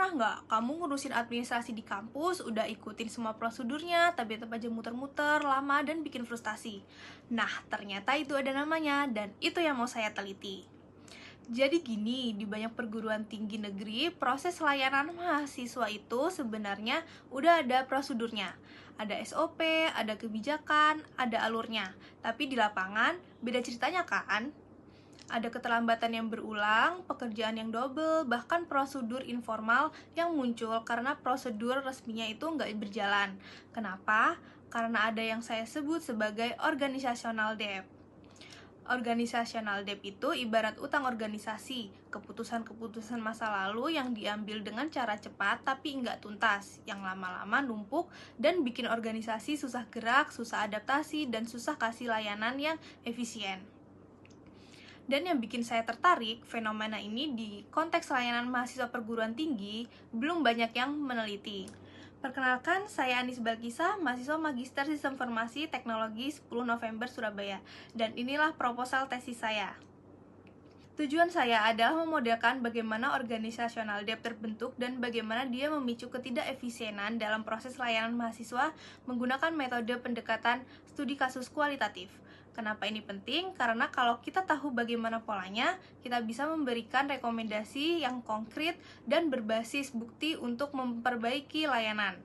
Pernah nggak kamu ngurusin administrasi di kampus, udah ikutin semua prosedurnya, tapi tetap aja muter-muter, lama, dan bikin frustasi? Nah, ternyata itu ada namanya, dan itu yang mau saya teliti. Jadi gini, di banyak perguruan tinggi negeri, proses layanan mahasiswa itu sebenarnya udah ada prosedurnya. Ada SOP, ada kebijakan, ada alurnya. Tapi di lapangan, beda ceritanya kan? Ada keterlambatan yang berulang, pekerjaan yang double, bahkan prosedur informal yang muncul karena prosedur resminya itu nggak berjalan. Kenapa? Karena ada yang saya sebut sebagai organisational debt. Organisational debt itu ibarat utang organisasi, keputusan-keputusan masa lalu yang diambil dengan cara cepat tapi nggak tuntas, yang lama-lama numpuk dan bikin organisasi susah gerak, susah adaptasi, dan susah kasih layanan yang efisien. Dan yang bikin saya tertarik, fenomena ini di konteks layanan mahasiswa perguruan tinggi belum banyak yang meneliti. Perkenalkan, saya Anis Balkisa, mahasiswa Magister Sistem Informasi Teknologi 10 November Surabaya. Dan inilah proposal tesis saya. Tujuan saya adalah memodelkan bagaimana organisasional debt terbentuk dan bagaimana dia memicu ketidakefisienan dalam proses layanan mahasiswa menggunakan metode pendekatan studi kasus kualitatif. Kenapa ini penting? Karena kalau kita tahu bagaimana polanya, kita bisa memberikan rekomendasi yang konkret dan berbasis bukti untuk memperbaiki layanan.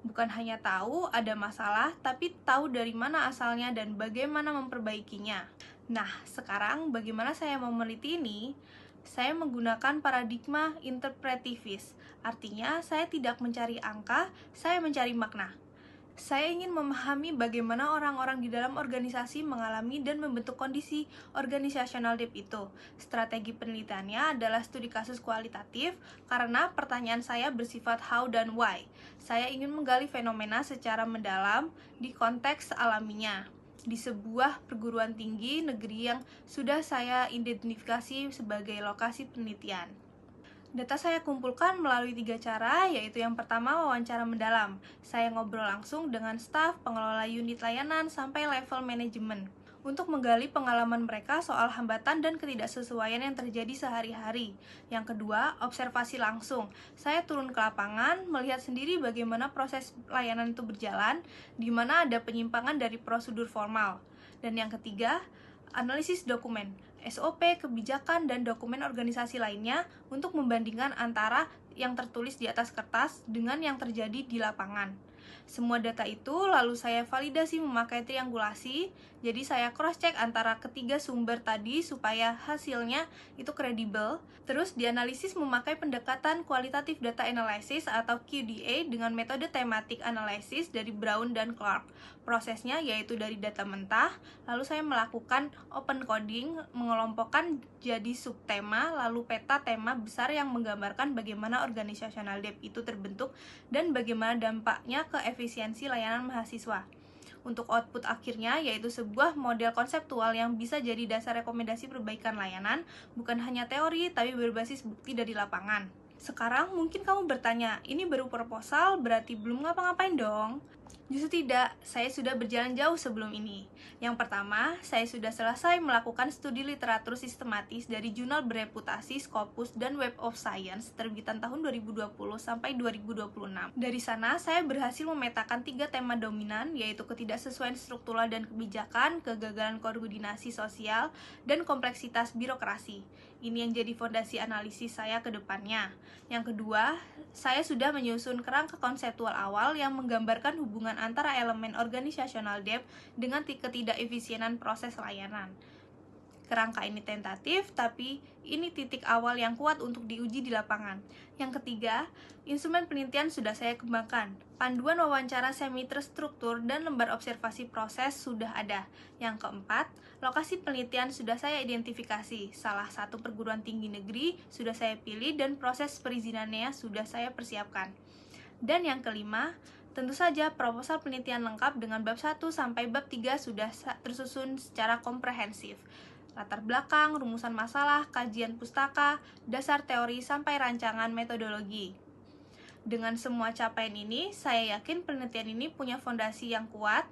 Bukan hanya tahu ada masalah, tapi tahu dari mana asalnya dan bagaimana memperbaikinya. Nah, sekarang bagaimana saya mau meneliti ini? Saya menggunakan paradigma interpretivis. Artinya, saya tidak mencari angka, saya mencari makna. Saya ingin memahami bagaimana orang-orang di dalam organisasi mengalami dan membentuk kondisi organisasional debt itu. Strategi penelitiannya adalah studi kasus kualitatif karena pertanyaan saya bersifat how dan why. Saya ingin menggali fenomena secara mendalam di konteks alaminya di sebuah perguruan tinggi negeri yang sudah saya identifikasi sebagai lokasi penelitian. Data saya kumpulkan melalui 3 cara, yaitu yang pertama wawancara mendalam. Saya ngobrol langsung dengan staf, pengelola unit layanan, sampai level manajemen untuk menggali pengalaman mereka soal hambatan dan ketidaksesuaian yang terjadi sehari-hari. Yang kedua, observasi langsung. Saya turun ke lapangan, melihat sendiri bagaimana proses layanan itu berjalan, di mana ada penyimpangan dari prosedur formal. Dan yang ketiga, analisis dokumen. SOP, kebijakan, dan dokumen organisasi lainnya untuk membandingkan antara yang tertulis di atas kertas dengan yang terjadi di lapangan. Semua data itu lalu saya validasi memakai triangulasi, jadi saya cross-check antara ketiga sumber tadi supaya hasilnya itu kredibel. Terus dianalisis memakai pendekatan Qualitative Data Analysis atau QDA dengan metode Thematic Analysis dari Brown dan Clark. Prosesnya yaitu dari data mentah, lalu saya melakukan open coding, mengelompokkan jadi subtema, lalu peta tema besar yang menggambarkan bagaimana organisational debt itu terbentuk dan bagaimana dampaknya ke efisiensi layanan mahasiswa. Untuk output akhirnya yaitu sebuah model konseptual yang bisa jadi dasar rekomendasi perbaikan layanan, bukan hanya teori tapi berbasis bukti dari lapangan. Sekarang mungkin kamu bertanya, ini baru proposal berarti belum ngapa-ngapain dong? Justru tidak, saya sudah berjalan jauh sebelum ini. Yang pertama, saya sudah selesai melakukan studi literatur sistematis dari jurnal bereputasi Scopus dan Web of Science terbitan tahun 2020 sampai 2026. Dari sana, saya berhasil memetakan 3 tema dominan, yaitu ketidaksesuaian struktural dan kebijakan, kegagalan koordinasi sosial, dan kompleksitas birokrasi. Ini yang jadi fondasi analisis saya ke depannya. Yang kedua, saya sudah menyusun kerangka konseptual awal yang menggambarkan hubungan antara elemen organisasional debt dengan ketidakefisienan proses layanan. Kerangka ini tentatif, tapi ini titik awal yang kuat untuk diuji di lapangan. Yang ketiga, instrumen penelitian sudah saya kembangkan. Panduan wawancara semi terstruktur dan lembar observasi proses sudah ada. Yang keempat, lokasi penelitian sudah saya identifikasi. Salah satu perguruan tinggi negeri sudah saya pilih dan proses perizinannya sudah saya persiapkan. Dan yang kelima, tentu saja proposal penelitian lengkap dengan bab 1 sampai bab 3 sudah tersusun secara komprehensif. Latar belakang, rumusan masalah, kajian pustaka, dasar teori, sampai rancangan metodologi. Dengan semua capaian ini, saya yakin penelitian ini punya fondasi yang kuat.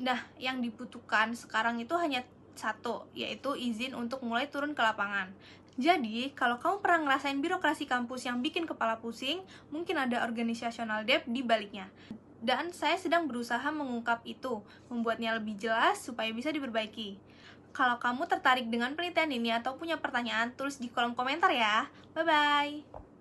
Nah, yang dibutuhkan sekarang itu hanya satu, yaitu izin untuk mulai turun ke lapangan. Jadi, kalau kamu pernah ngerasain birokrasi kampus yang bikin kepala pusing, mungkin ada organisational debt di baliknya. Dan saya sedang berusaha mengungkap itu, membuatnya lebih jelas supaya bisa diperbaiki. Kalau kamu tertarik dengan penelitian ini atau punya pertanyaan, tulis di kolom komentar ya. Bye-bye!